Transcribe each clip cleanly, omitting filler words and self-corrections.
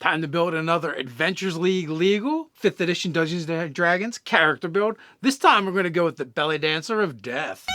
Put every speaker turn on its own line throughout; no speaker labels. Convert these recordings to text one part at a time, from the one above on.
Time to build another Adventurers League legal 5th edition Dungeons & Dragons character build. This time we're going to go with the Belly Dancer of Death.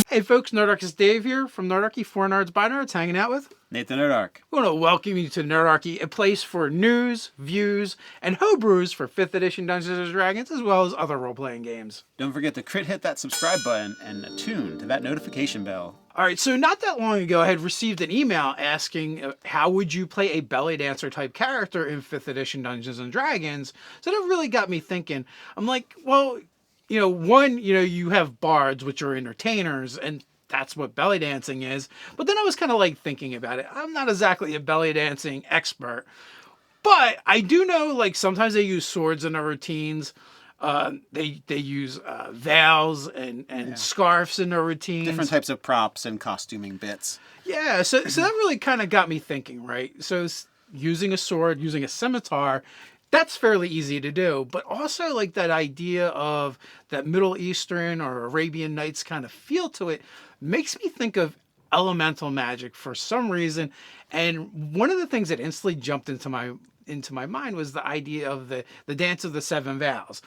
Hey folks, Nerdarchist Dave here from Nerdarchy, 4 Nerds by Nerds, hanging out with
Nathan Nerdarch.
We want to welcome you to Nerdarchy, a place for news, views, and homebrews for 5th edition Dungeons & Dragons, as well as other role-playing games.
Don't forget to hit that subscribe button and attune to that notification bell.
All right, so not that long ago, I had received an email asking how would you play a belly dancer type character in 5th edition Dungeons & Dragons. So that really got me thinking. I'm like, well, you have bards, which are entertainers, and that's what belly dancing is. But then I was kind of like thinking about it. I'm not exactly a belly dancing expert, but I do know like sometimes they use swords in their routines. They use veils and scarves in their routines.
Different types of props and costuming bits.
Yeah, so that really kind of got me thinking, right? So using a sword, using a scimitar, that's fairly easy to do. But also like that idea of that Middle Eastern or Arabian Nights kind of feel to it makes me think of elemental magic for some reason. And one of the things that instantly jumped into my mind was the idea of the Dance of the Seven Vows.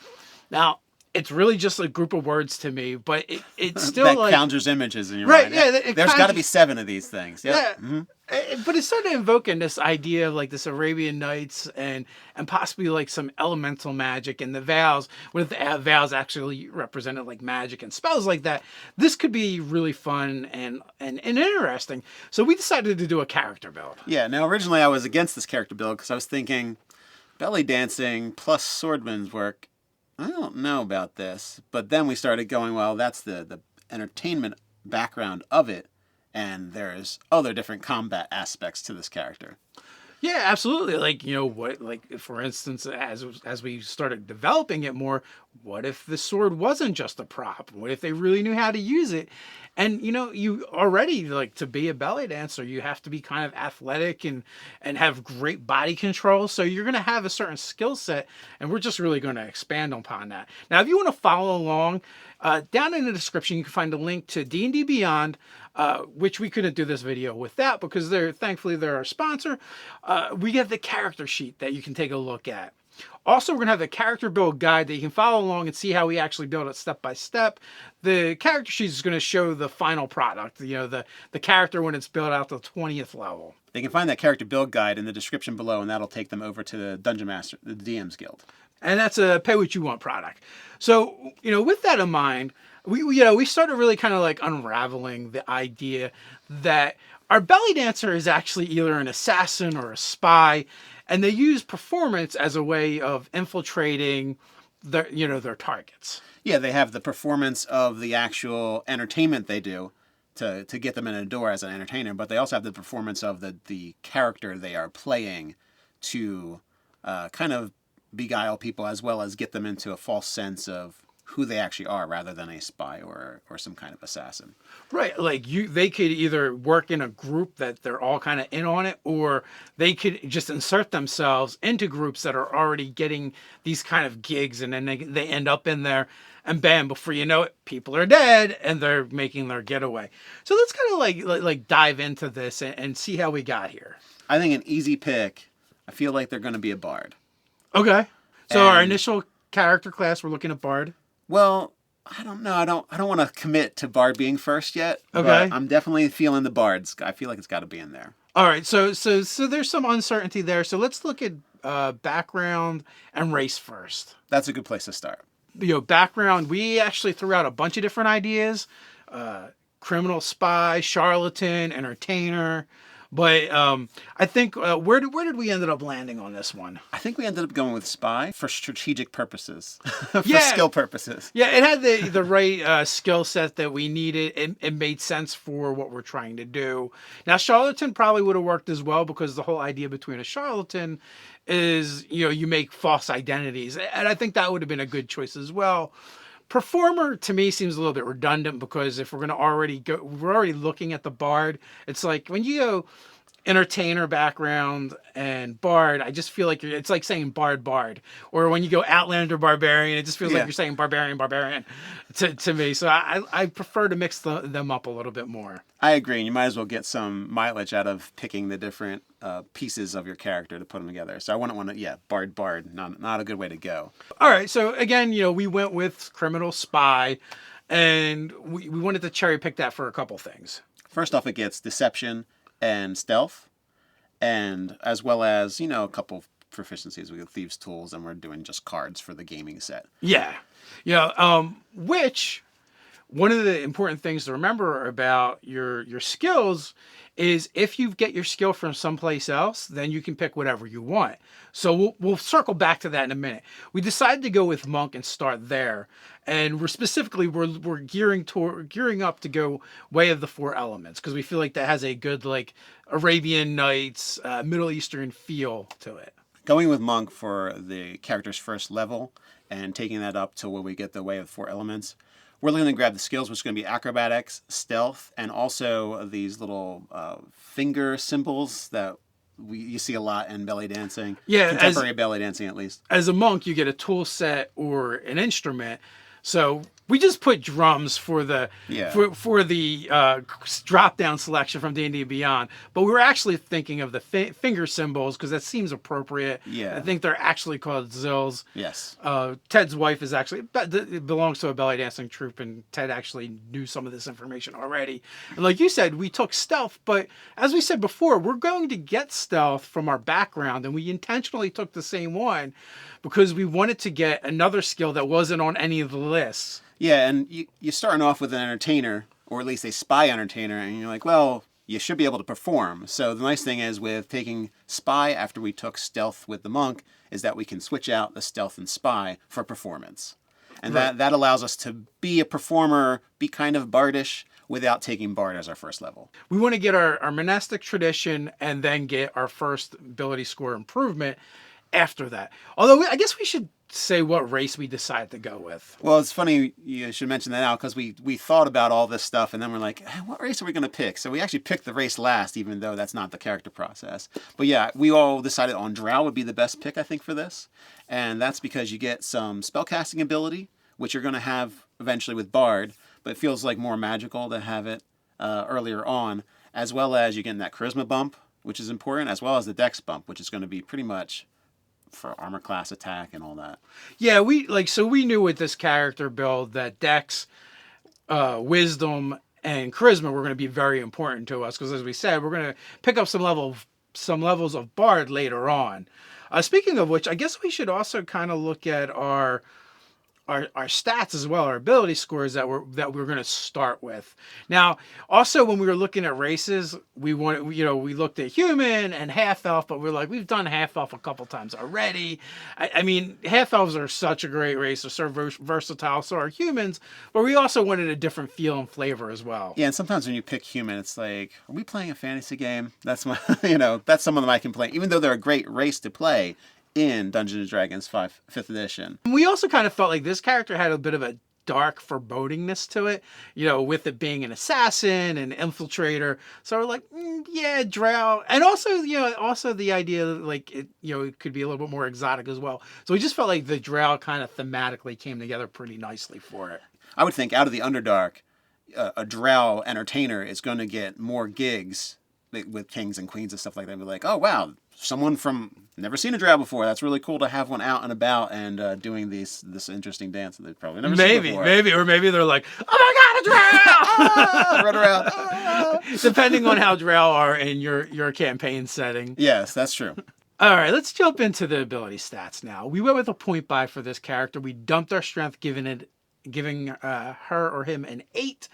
Now, it's really just a group of words to me, but it's still
that
like...
conjures images in your mind.
Yeah,
there's got to be 7 of these things. Yep.
Yeah.
Mm-hmm.
But it started invoking this idea of like this Arabian Nights and possibly like some elemental magic and the vows. What if the vows actually represented like magic and spells like that? This could be really fun and interesting. So we decided to do a character build.
Yeah. Now, originally I was against this character build because I was thinking belly dancing plus swordman's work. I don't know about this. But then we started going, well, that's the entertainment background of it. And there's other different combat aspects to this character.
Yeah, absolutely. Like, for instance, as we started developing it more, what if the sword wasn't just a prop? What if they really knew how to use it? And, you already, like, to be a belly dancer, you have to be kind of athletic and have great body control. So you're going to have a certain skill set, and we're just really going to expand upon that. Now, if you want to follow along, down in the description, you can find a link to D&D Beyond, which we couldn't do this video without because thankfully they're our sponsor. We get the character sheet that you can take a look at. Also, we're going to have the character build guide that you can follow along and see how we actually build it step by step. The character sheet is going to show the final product, the character when it's built out to the 20th level.
They can find that character build guide in the description below, and that'll take them over to the Dungeon Master, the DM's Guild.
And that's a pay what you want product. So, with that in mind, we started really kind of like unraveling the idea that our belly dancer is actually either an assassin or a spy, and they use performance as a way of infiltrating their targets.
Yeah, they have the performance of the actual entertainment they do to get them in a door as an entertainer, but they also have the performance of the character they are playing to kind of beguile people as well as get them into a false sense of who they actually are rather than a spy or some kind of assassin.
Right. Like they could either work in a group that they're all kind of in on it, or they could just insert themselves into groups that are already getting these kind of gigs, and then they end up in there and bam, before you know it, people are dead and they're making their getaway. So let's kind of like dive into this and see how we got here.
I think an easy pick, I feel like they're going to be a bard.
Okay. So our initial character class, we're looking at bard.
Well, I don't know. I don't want to commit to bard being first yet.
Okay.
But I'm definitely feeling the bards. I feel like it's got to be in there.
All right. So there's some uncertainty there. So let's look at background and race first.
That's a good place to start.
Background. We actually threw out a bunch of different ideas: criminal, spy, charlatan, entertainer. But I think where did we ended up landing on this one?
I think we ended up going with spy for strategic purposes, for
Yeah.
skill purposes.
Yeah, it had the right skill set that we needed. It made sense for what we're trying to do. Now, charlatan probably would have worked as well because the whole idea between a charlatan is, you make false identities. And I think that would have been a good choice as well. Performer to me seems a little bit redundant because if we're going to we're already looking at the bard. It's like when you go entertainer background and bard, I just feel like it's like saying bard. Or when you go outlander barbarian, it just feels like
Yeah.
you're saying barbarian to me. So I prefer to mix them up a little bit more.
I agree. And you might as well get some mileage out of picking the different pieces of your character to put them together. So I wouldn't want to, yeah, bard, not a good way to go.
All right, so again, we went with criminal spy, and we wanted to cherry pick that for a couple things.
First off, it gets deception and stealth, and as well as, a couple of proficiencies. We get thieves' tools, and we're doing just cards for the gaming set.
Yeah, which one of the important things to remember about your skills is if you get your skill from someplace else, then you can pick whatever you want. So we'll circle back to that in a minute. We decided to go with monk and start there, and we're gearing up to go way of the four elements because we feel like that has a good like Arabian Nights, Middle Eastern feel to it.
Going with monk for the character's first level and taking that up to where we get the way of four elements. We're going to grab the skills, which is going to be acrobatics, stealth, and also these little finger symbols that you see a lot in belly dancing.
Yeah,
contemporary belly dancing at least.
As a monk, you get a tool set or an instrument. So we just put drums for the for the drop down selection from D&D Beyond, but we were actually thinking of the finger symbols because that seems appropriate.
Yeah,
I think they're actually called zills.
Yes.
Ted's wife is actually it belongs to a belly dancing troupe, and Ted actually knew some of this information already. And like you said, we took stealth, but as we said before, we're going to get stealth from our background, and we intentionally took the same one because we wanted to get another skill that wasn't on any of the lists.
Yeah, and you're starting off with an entertainer, or at least a spy entertainer, and you're like, well, you should be able to perform. So the nice thing is with taking spy after we took stealth with the monk is that we can switch out the stealth and spy for performance. And
right.
that allows us to be a performer, be kind of bardish, without taking bard as our first level.
We want to get our monastic tradition and then get our first ability score improvement after that. Although I guess we should say what race we decide to go with.
Well, it's funny you should mention that now because we thought about all this stuff and then we're like, what race are we going to pick? So we actually picked the race last, even though that's not the character process. But yeah, we all decided on drow would be the best pick, I think, for this. And that's because you get some spellcasting ability, which you're going to have eventually with bard, but it feels like more magical to have it earlier on, as well as you getting that charisma bump, which is important, as well as the dex bump, which is going to be pretty much for armor class attack and all that.
Yeah, we knew with this character build that dex, wisdom, and charisma were going to be very important to us because, as we said, we're going to pick up some levels of bard later on. Speaking of which, I guess we should also kind of look at our stats as well, our ability scores that we're going to start with. Now, also when we were looking at races, we looked at human and half elf, but we're like, we've done half elf a couple times already. I mean, half elves are such a great race, they're so versatile, so are humans, but we also wanted a different feel and flavor as well.
Yeah, and sometimes when you pick human, it's like, are we playing a fantasy game? That's my, that's some of them I can play, even though they're a great race to play in Dungeons & Dragons 5th edition.
We also kind of felt like this character had a bit of a dark forebodingness to it, with it being an assassin and infiltrator. So we're like, yeah, drow. And also the idea like it could be a little bit more exotic as well. So we just felt like the drow kind of thematically came together pretty nicely for it.
I would think out of the Underdark, a drow entertainer is going to get more gigs with kings and queens and stuff like that. Be like, oh wow, someone from never seen a drow before. That's really cool to have one out and about and doing this interesting dance that they've probably never seen before.
Maybe they're like, oh my god, a drow!
Run around.
Depending on how drow are in your campaign setting.
Yes, that's true.
All right, let's jump into the ability stats now. We went with a point buy for this character. We dumped our strength, giving her or him an 8.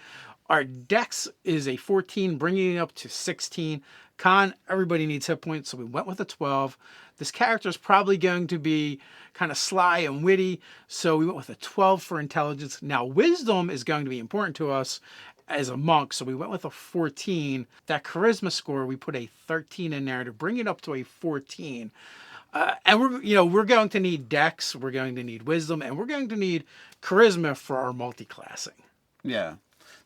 Our dex is a 14, bringing it up to 16. Con, everybody needs hit points, so we went with a 12. This character is probably going to be kind of sly and witty, so we went with a 12 for intelligence. Now, wisdom is going to be important to us as a monk, so we went with a 14. That charisma score, we put a 13 in there to bring it up to a 14. And we're going to need dex, we're going to need wisdom, and we're going to need charisma for our multi-classing.
Yeah.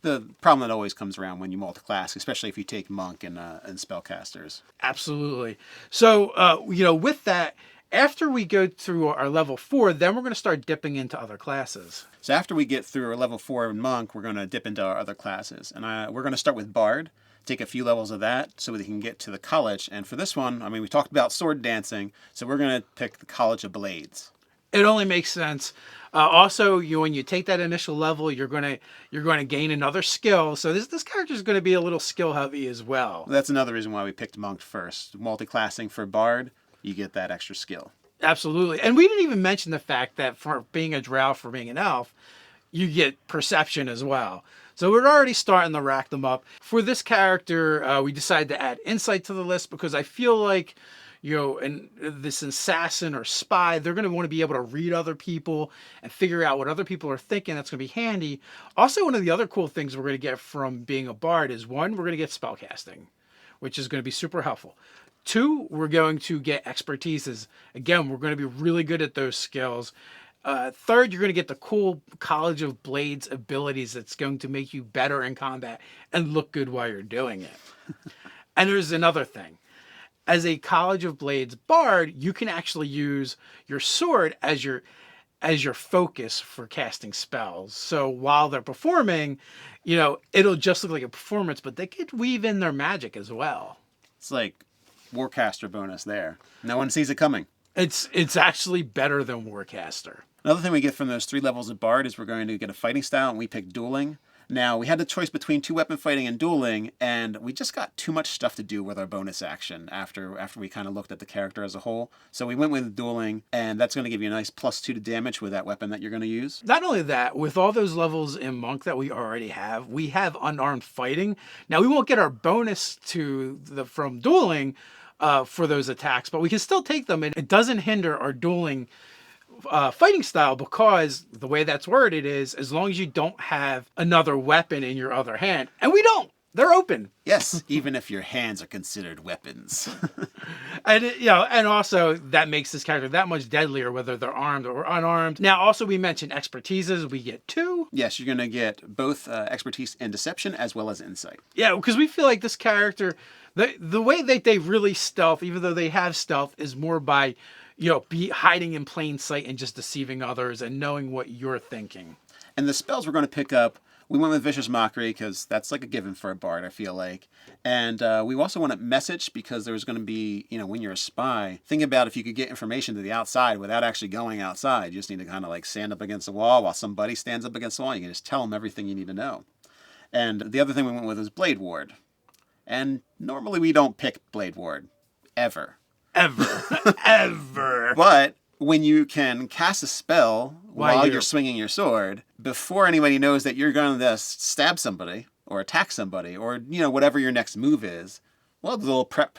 the problem that always comes around when you multi-class, especially if you take monk and spellcasters.
Absolutely. So, with that, after we go through our level 4, then we're going to start dipping into other classes.
So after we get through our level 4 in monk, we're going to dip into our other classes. And we're going to start with bard, take a few levels of that so we can get to the college. And for this one, I mean, we talked about sword dancing, so we're going to pick the College of Blades.
It only makes sense. Also, when you take that initial level, you're going to gain another skill. So this character is going to be a little skill heavy as well.
That's another reason why we picked monk first. Multi-classing for bard, you get that extra skill.
Absolutely. And we didn't even mention the fact that for being a drow, for being an elf, you get perception as well. So we're already starting to rack them up. For this character, we decided to add insight to the list because I feel like, and this assassin or spy, they're going to want to be able to read other people and figure out what other people are thinking. That's going to be handy. Also, one of the other cool things we're going to get from being a bard is, one, we're going to get spellcasting, which is going to be super helpful. 2, we're going to get expertises. Again, we're going to be really good at those skills. 3rd, you're going to get the cool College of Blades abilities that's going to make you better in combat and look good while you're doing it. And there's another thing. As a College of Blades bard, you can actually use your sword as your focus for casting spells. So while they're performing, it'll just look like a performance, but they could weave in their magic as well.
It's like Warcaster bonus there. No one sees it coming.
It's actually better than Warcaster.
Another thing we get from those 3 levels of bard is we're going to get a fighting style, and we picked dueling. Now, we had the choice between 2-weapon fighting and dueling, and we just got too much stuff to do with our bonus action after we kind of looked at the character as a whole. So we went with dueling, and that's going to give you a nice +2 to damage with that weapon that you're going to use.
Not only that, with all those levels in Monk that we already have, we have unarmed fighting. Now, we won't get our bonus from dueling for those attacks, but we can still take them, and it doesn't hinder our dueling fighting style, because the way that's worded is, as long as you don't have another weapon in your other hand, and we don't, they're open.
Yes, even if your hands are considered weapons.
And also that makes this character that much deadlier, whether they're armed or unarmed. Now, also we mentioned expertises. We get 2.
Yes, you're going to get both expertise and deception as well as insight.
Yeah, because we feel like this character, the way that they really stealth, even though they have stealth, is more by be hiding in plain sight and just deceiving others and knowing what you're thinking.
And the spells we're going to pick up, we went with Vicious Mockery because that's like a given for a bard, I feel like. And we also want to message, because there's going to be, when you're a spy, think about if you could get information to the outside without actually going outside. You just need to kind of like stand up against the wall while somebody stands up against the wall. You can just tell them everything you need to know. And the other thing we went with is Blade Ward. And normally we don't pick Blade Ward. Ever. But when you can cast a spell while you're swinging your sword, before anybody knows that you're going to stab somebody or attack somebody or, whatever your next move is, well, the little prep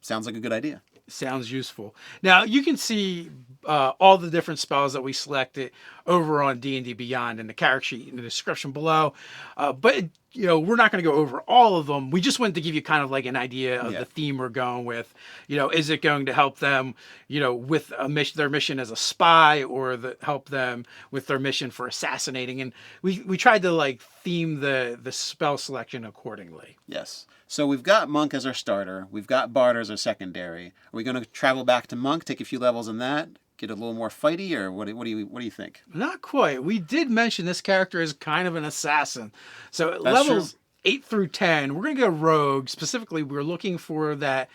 sounds like a good idea.
Sounds useful. Now, you can see all the different spells that we selected over on D&D Beyond in the character sheet in the description below. But we're not going to go over all of them. We just wanted to give you kind of like an idea of the theme we're going with. Is it going to help them, with their mission as a spy, or help them with their mission for assassinating? And we tried to like theme the spell selection accordingly.
Yes. So we've got Monk as our starter. We've got Bard as our secondary. Are we going to travel back to Monk, take a few levels in that, get a little more fighty, or what do you think?
Not quite. We did mention this character is kind of an assassin. So
That's
levels
true.
8 through 10, we're going to go rogue. Specifically, we're looking for that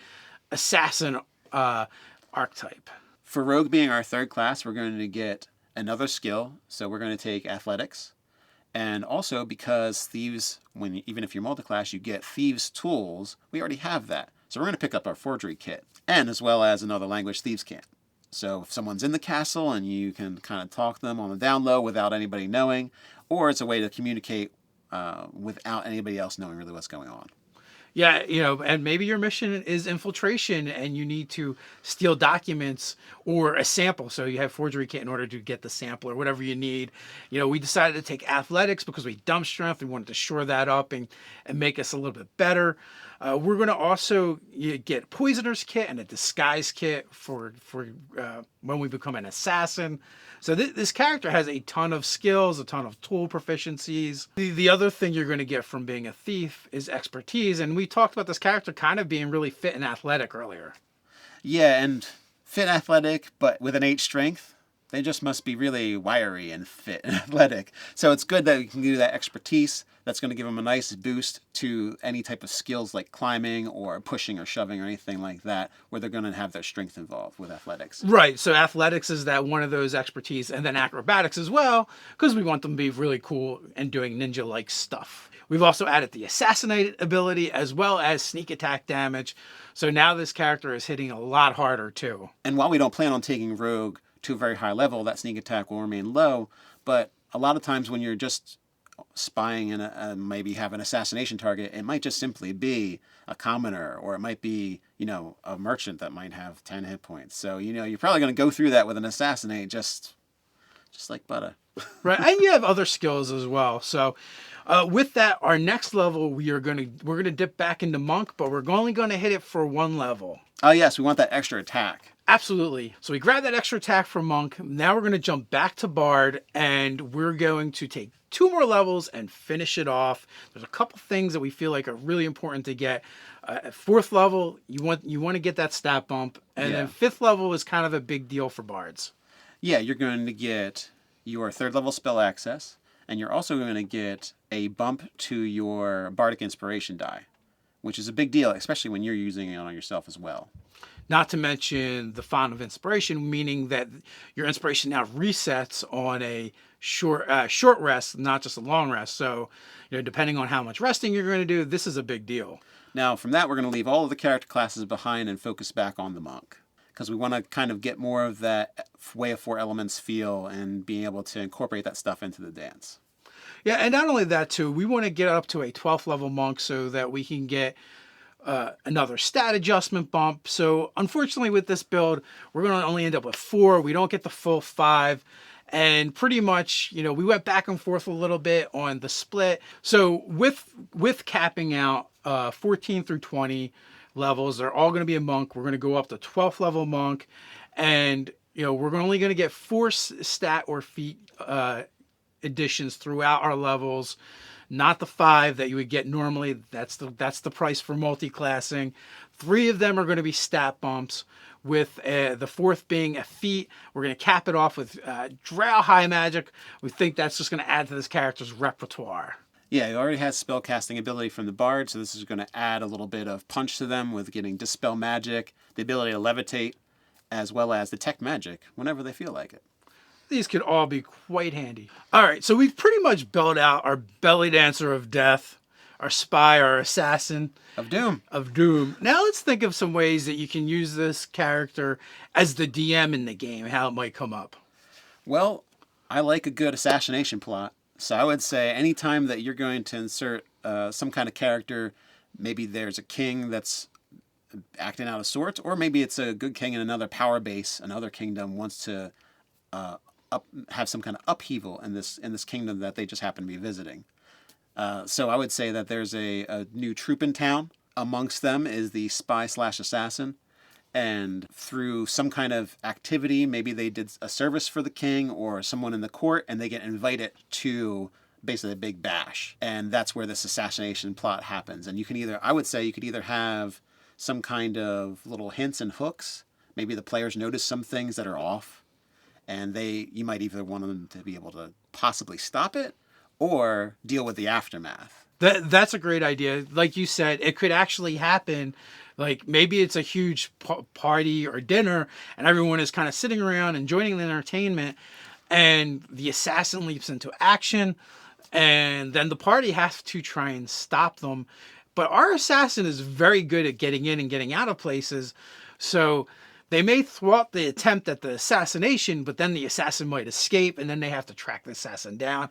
assassin archetype.
For rogue being our 3rd class, we're going to get another skill. So we're going to take athletics. And also, because thieves, even if you're multi-class, you get thieves' tools, we already have that. So we're going to pick up our forgery kit, and as well as another language thieves can't. So if someone's in the castle and you can kind of talk them on the down low without anybody knowing, or it's a way to communicate without anybody else knowing really what's going on.
Yeah, and maybe your mission is infiltration and you need to steal documents or a sample. So you have forgery kit in order to get the sample or whatever you need. We decided to take athletics because we dump strength. We wanted to shore that up and make us a little bit better. We're going to also get poisoner's kit and a disguise kit for when we become an assassin. So this character has a ton of skills, a ton of tool proficiencies. The other thing you're going to get from being a thief is expertise. And we talked about this character kind of being really fit and athletic earlier.
Yeah, and fit athletic, but with an 8 strength. They just must be really wiry and fit and athletic. So it's good that you can do that expertise. That's going to give them a nice boost to any type of skills like climbing or pushing or shoving or anything like that, where they're going to have their strength involved with athletics.
Right. So athletics is that one of those expertise, and then acrobatics as well, because we want them to be really cool and doing ninja-like stuff. We've also added the assassinate ability as well as sneak attack damage. So now this character is hitting a lot harder too.
And while we don't plan on taking Rogue to a very high level, that sneak attack will remain low. But a lot of times when you're just spying and maybe have an assassination target, it might just simply be a commoner, or it might be, a merchant that might have 10 hit points. So, you're probably going to go through that with an assassinate just like butter.
Right. And you have other skills as well. So with that, our next level, we're going to dip back into monk, but we're only going to hit it for 1 level.
Oh, yes. We want that extra attack.
Absolutely. So we grab that extra attack from monk. Now we're going to jump back to bard, and we're going to take 2 more levels and finish it off. There's a couple things that we feel like are really important to get. At 4th level, you want to get that stat bump, and then 5th level is kind of a big deal for bards.
Yeah, you're going to get your 3rd level spell access, and you're also going to get a bump to your bardic inspiration die, which is a big deal, especially when you're using it on yourself as well.
Not to mention the font of inspiration, meaning that your inspiration now resets on a short rest, not just a long rest. So, depending on how much resting you're going to do, this is a big deal.
Now, from that, we're going to leave all of the character classes behind and focus back on the monk, because we want to kind of get more of that Way of 4 Elements feel and being able to incorporate that stuff into the dance.
Yeah, and not only that, too, we want to get up to a 12th level monk so that we can get another stat adjustment bump. So unfortunately with this build, we're going to only end up with 4. We don't get the full 5. And pretty much, we went back and forth a little bit on the split. So with capping out 14 through 20 levels, they're all going to be a monk. We're going to go up to 12th level monk. And, we're only going to get 4 stat or feat additions throughout our levels. Not the 5 that you would get normally. That's the price for multi-classing. 3 of them are going to be stat bumps, with the 4th being a feat. We're going to cap it off with Drow High Magic. We think that's just going to add to this character's repertoire.
Yeah, he already has spellcasting ability from the bard, so this is going to add a little bit of punch to them with getting Dispel Magic, the ability to levitate, as well as Detect Magic whenever they feel like it.
These could all be quite handy. All right, so we've pretty much built out our belly dancer of death, our spy, our assassin
of doom.
Now let's think of some ways that you can use this character as the DM in the game, how it might come up.
Well, I like a good assassination plot. So I would say anytime that you're going to insert some kind of character, maybe there's a king that's acting out of sorts, or maybe it's a good king in another power base, another kingdom wants to have some kind of upheaval in this kingdom that they just happen to be visiting. So I would say that there's a new troop in town. Amongst them is the spy/assassin. And through some kind of activity, maybe they did a service for the king or someone in the court, and they get invited to basically a big bash. And that's where this assassination plot happens. And I would say you could either have some kind of little hints and hooks. Maybe the players notice some things that are off, and you might either want them to be able to possibly stop it or deal with the aftermath.
That's a great idea. Like you said, it could actually happen. Like maybe it's a huge party or dinner and everyone is kind of sitting around enjoying the entertainment, and the assassin leaps into action, and then the party has to try and stop them. But our assassin is very good at getting in and getting out of places. So they may thwart the attempt at the assassination, but then the assassin might escape, and then they have to track the assassin down.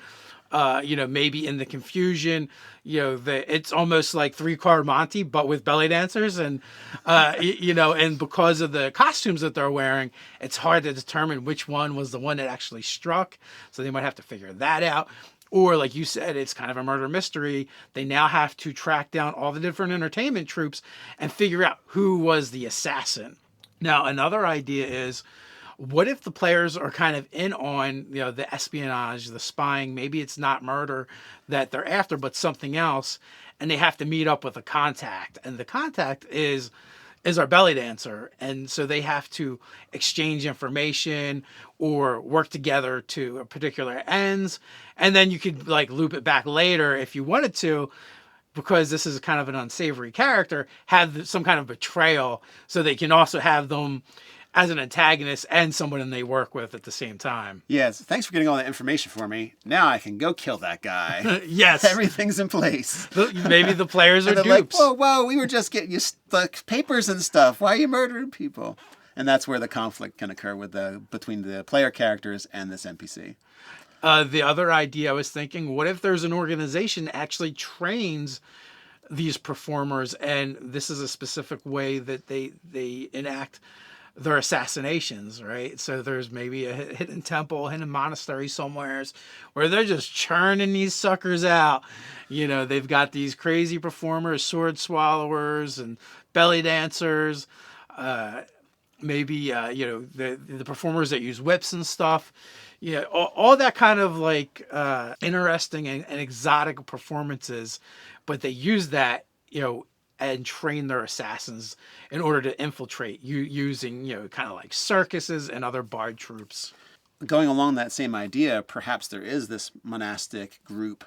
maybe in the confusion, it's almost like 3-card Monty, but with belly dancers. And, and because of the costumes that they're wearing, it's hard to determine which one was the one that actually struck. So they might have to figure that out. Or like you said, it's kind of a murder mystery. They now have to track down all the different entertainment troops and figure out who was the assassin. Now, another idea is, what if the players are kind of in on, the espionage, the spying? Maybe it's not murder that they're after, but something else, and they have to meet up with a contact, and the contact is our belly dancer, and so they have to exchange information or work together to a particular ends, and then you could like loop it back later if you wanted to. Because this is kind of an unsavory character, have some kind of betrayal, so they can also have them as an antagonist and someone they work with at the same time.
Yes, thanks for getting all that information for me. Now I can go kill that guy.
Yes.
Everything's in place.
Maybe the players are dupes.
Like, whoa, we were just getting you the papers and stuff. Why are you murdering people? And that's where the conflict can occur between the player characters and this NPC.
The other idea I was thinking, what if there's an organization that actually trains these performers, and this is a specific way that they enact their assassinations, right? So there's maybe a hidden temple, hidden monastery somewhere where they're just churning these suckers out. They've got these crazy performers, sword swallowers and belly dancers, maybe, the performers that use whips and stuff. All that kind of like interesting and exotic performances, but they use that, and train their assassins in order to infiltrate, using, kind of like circuses and other bard troops.
Going along that same idea, perhaps there is this monastic group,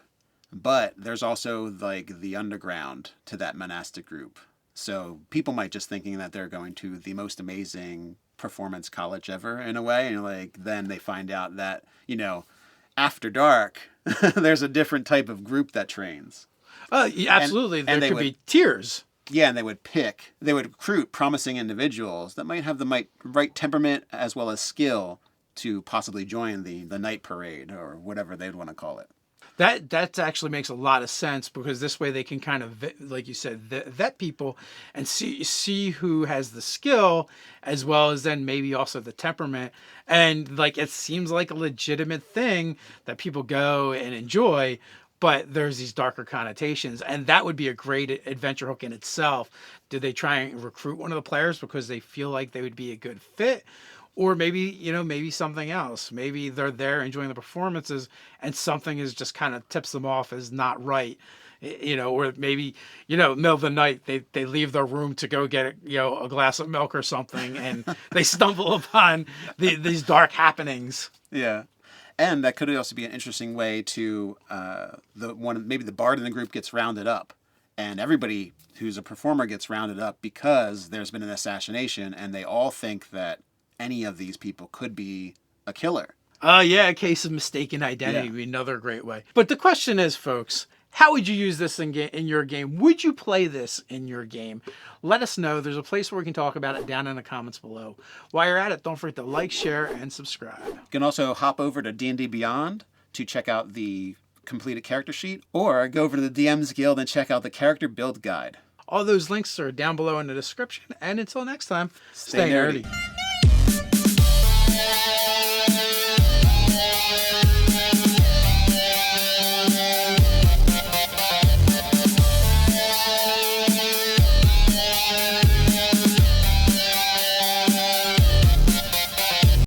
but there's also like the underground to that monastic group. So people might just thinking that they're going to the most amazing performance college ever in a way, and like then they find out that after dark there's a different type of group that trains.
Yeah, absolutely. And there could be tiers.
Yeah, and they would recruit promising individuals that might have the right temperament as well as skill to possibly join the night parade or whatever they'd want to call it.
That actually makes a lot of sense, because this way they can kind of, like you said, vet people and see who has the skill, as well as then maybe also the temperament. And like, it seems like a legitimate thing that people go and enjoy, but there's these darker connotations, and that would be a great adventure hook in itself. Do they try and recruit one of the players because they feel like they would be a good fit? Or maybe, maybe something else. Maybe they're there enjoying the performances and something is just kind of tips them off as not right. Or maybe, middle of the night, they leave their room to go get, a glass of milk or something, and they stumble upon these dark happenings.
Yeah. And that could also be an interesting way to, maybe the bard in the group gets rounded up, and everybody who's a performer gets rounded up because there's been an assassination, and they all think that any of these people could be a killer.
Yeah, a case of mistaken identity would be another great way. But the question is, folks, how would you use this in your game? Would you play this in your game? Let us know. There's a place where we can talk about it down in the comments below. While you're at it, don't forget to like, share, and subscribe.
You can also hop over to D&D Beyond to check out the completed character sheet, or go over to the DM's Guild and check out the character build guide.
All those links are down below in the description. And until next time, stay nerdy.